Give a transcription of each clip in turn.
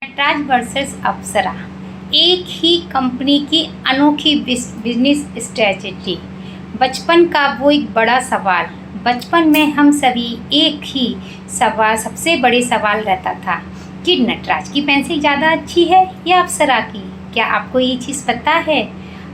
Nataraj versus अप्सरा, एक ही company की अनोखी बिजनेस स्ट्रेटजी। बचपन का वो एक बड़ा सवाल। बचपन में हम सभी एक ही सबसे बड़े सवाल रहता था कि नटराज की पेंसिल ज़्यादा अच्छी है या अप्सरा की। क्या आपको ये चीज़ पता है?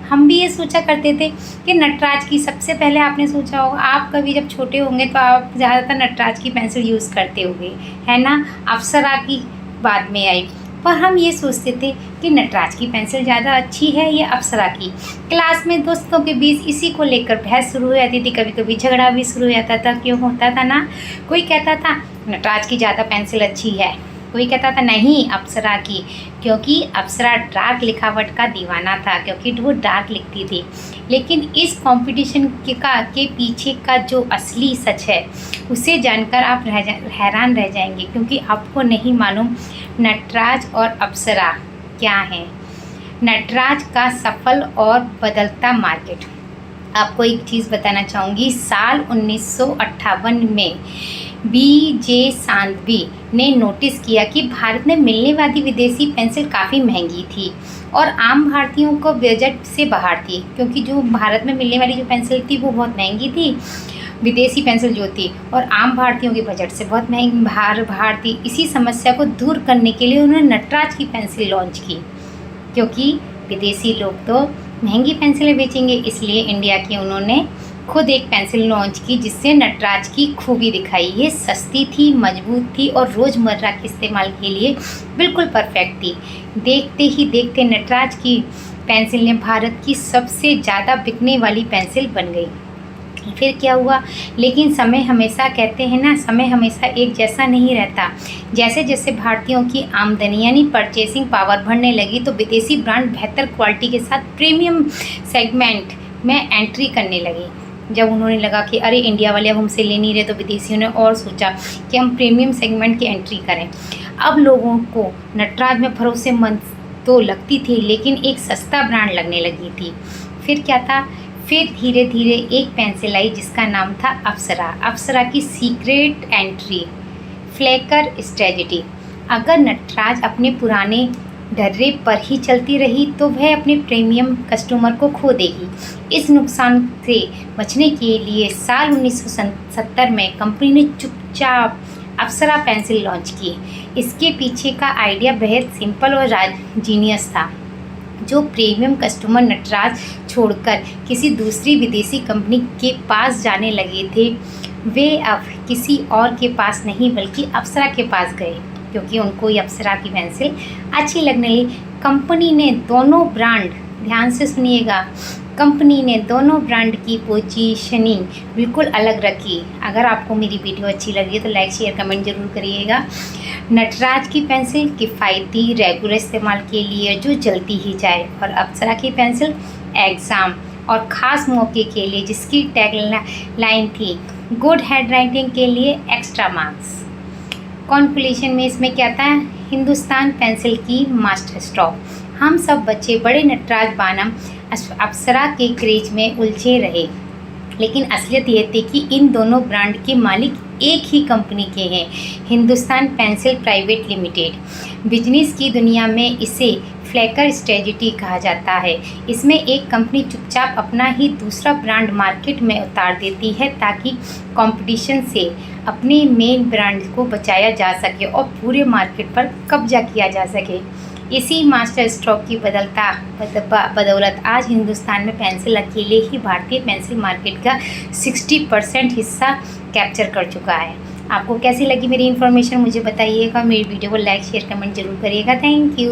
हम भी ये सोचा करते थे कि नटराज की। सबसे पहले आपने सोचा होगा, आप कभी जब छोटे होंगे तो आप ज़्यादातर नटराज की पेंसिल यूज़ करते होंगे, है ना। अप्सरा की बाद में आई, पर हम ये सोचते थे कि नटराज की पेंसिल ज़्यादा अच्छी है या अप्सरा की। क्लास में दोस्तों के बीच इसी को लेकर बहस शुरू हो जाती थी, कभी कभी झगड़ा भी शुरू हो जाता था। क्यों होता था ना, कोई कहता था नटराज की ज़्यादा पेंसिल अच्छी है, कोई कहता था नहीं अप्सरा की, क्योंकि अप्सरा डार्क लिखावट का दीवाना था, क्योंकि वो डार्क लिखती थी। लेकिन इस कंपटीशन के पीछे का जो असली सच है उसे जानकर आप हैरान रह जाएंगे, क्योंकि आपको नहीं मालूम नटराज और अप्सरा क्या है। नटराज का सफल और बदलता मार्केट। आपको एक चीज़ बताना चाहूँगी, साल 1958 में BJ सांघवी ने नोटिस किया कि भारत में मिलने वाली विदेशी पेंसिल काफ़ी महंगी थी और आम भारतीयों को बजट से बाहर थी, क्योंकि जो भारत में मिलने वाली जो पेंसिल थी वो बहुत महंगी थी, विदेशी पेंसिल जो थी, और आम भारतीयों के बजट से बहुत महंगी बाहर थी। इसी समस्या को दूर करने के लिए उन्होंने नटराज की पेंसिल लॉन्च की, क्योंकि विदेशी लोग तो महंगी पेंसिलें बेचेंगे, इसलिए इंडिया की उन्होंने खुद एक पेंसिल लॉन्च की जिससे नटराज की खूबी दिखाई। ये सस्ती थी, मजबूत थी और रोज़मर्रा के इस्तेमाल के लिए बिल्कुल परफेक्ट थी। देखते ही देखते नटराज की पेंसिल ने भारत की सबसे ज़्यादा बिकने वाली पेंसिल बन गई। फिर क्या हुआ, लेकिन समय हमेशा, कहते हैं ना, समय हमेशा एक जैसा नहीं रहता। जैसे जैसे भारतीयों की आमदनी यानी परचेसिंग पावर बढ़ने लगी तो विदेशी ब्रांड बेहतर क्वालिटी के साथ प्रीमियम सेगमेंट में एंट्री करने लगे। जब उन्होंने लगा कि अरे इंडिया वाले अब हमसे ले नहीं रहे, तो विदेशियों ने और सोचा कि हम प्रीमियम सेगमेंट की एंट्री करें। अब लोगों को नटराज में भरोसेमंद तो लगती थी, लेकिन एक सस्ता ब्रांड लगने लगी थी। फिर क्या था, फिर धीरे धीरे एक पेंसिल आई जिसका नाम था अप्सरा। अप्सरा की सीक्रेट एंट्री, फ्लेकर स्ट्रेटजी। अगर नटराज अपने पुराने ढर्रे पर ही चलती रही तो वह अपने प्रीमियम कस्टमर को खो देगी। इस नुकसान से बचने के लिए साल 1970 में कंपनी ने चुपचाप अप्सरा पेंसिल लॉन्च की। इसके पीछे का आइडिया बेहद सिंपल और जीनियस था। जो प्रीमियम कस्टमर नटराज छोड़कर किसी दूसरी विदेशी कंपनी के पास जाने लगे थे, वे अब किसी और के पास नहीं बल्कि अप्सरा के पास गए, क्योंकि उनको ये अप्सरा की पेंसिल अच्छी लगने लगी। कंपनी ने दोनों ब्रांड, ध्यान से सुनिएगा, कंपनी ने दोनों ब्रांड की पोजीशनिंग बिल्कुल अलग रखी। अगर आपको मेरी वीडियो अच्छी लगी तो लाइक शेयर कमेंट जरूर करिएगा। नटराज की पेंसिल किफ़ायती रेगुलर इस्तेमाल के लिए जो जलती ही जाए, और अप्सरा की पेंसिल एग्ज़ाम और ख़ास मौके के लिए, जिसकी टैग लाइन थी गुड हैंड राइटिंग के लिए एक्स्ट्रा मार्क्स। कॉन्क्लूजन में इसमें क्या था, हिंदुस्तान पेंसिल की मास्टर स्ट्रोक। हम सब बच्चे बड़े नटराज बनाम अप्सरा के क्रेज में उलझे रहे, लेकिन असलियत ये थी कि इन दोनों ब्रांड के मालिक एक ही कंपनी के हैं, Hindustan pencil private limited. Business की दुनिया में इसे फ्लेकर स्ट्रेटजी कहा जाता है। इसमें एक कंपनी चुपचाप अपना ही दूसरा ब्रांड मार्केट में उतार देती है ताकि कंपटीशन से अपने मेन ब्रांड को बचाया जा सके और पूरे मार्केट पर कब्जा किया जा सके। इसी मास्टर स्ट्रोक की बदौलत आज हिंदुस्तान में पेंसिल अकेले ही भारतीय पेंसिल मार्केट का 60% हिस्सा कैप्चर कर चुका है। आपको कैसी लगी मेरी इन्फॉर्मेशन मुझे बताइएगा। मेरी वीडियो को लाइक शेयर कमेंट जरूर करिएगा। Thank you.